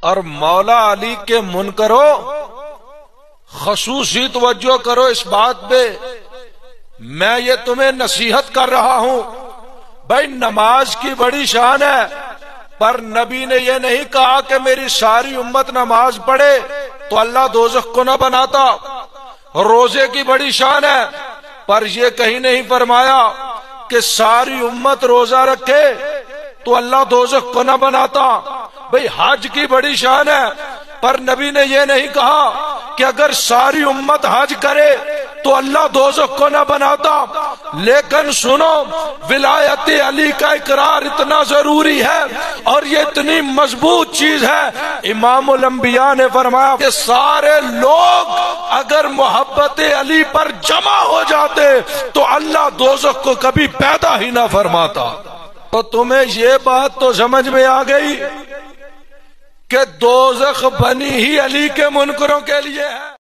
اور مولا علی کے منکروں خصوصی توجہ کرو اس بات پہ، میں یہ تمہیں نصیحت کر رہا ہوں۔ بھائی نماز کی بڑی شان ہے، پر نبی نے یہ نہیں کہا کہ میری ساری امت نماز پڑھے تو اللہ دوزخ کو نہ بناتا۔ روزے کی بڑی شان ہے، پر یہ کہیں نہیں فرمایا کہ ساری امت روزہ رکھے تو اللہ دوزخ کو نہ بناتا۔ بھئی حج کی بڑی شان ہے، پر نبی نے یہ نہیں کہا کہ اگر ساری امت حج کرے تو اللہ دوزخ کو نہ بناتا۔ لیکن سنو، ولایت علی کا اقرار اتنا ضروری ہے اور یہ اتنی مضبوط چیز ہے، امام الانبیاء نے فرمایا کہ سارے لوگ اگر محبت علی پر جمع ہو جاتے تو اللہ دوزخ کو کبھی پیدا ہی نہ فرماتا۔ تو تمہیں یہ بات تو سمجھ میں آ گئی کہ دوزخ بنی ہی علی کے منکروں کے لیے ہے۔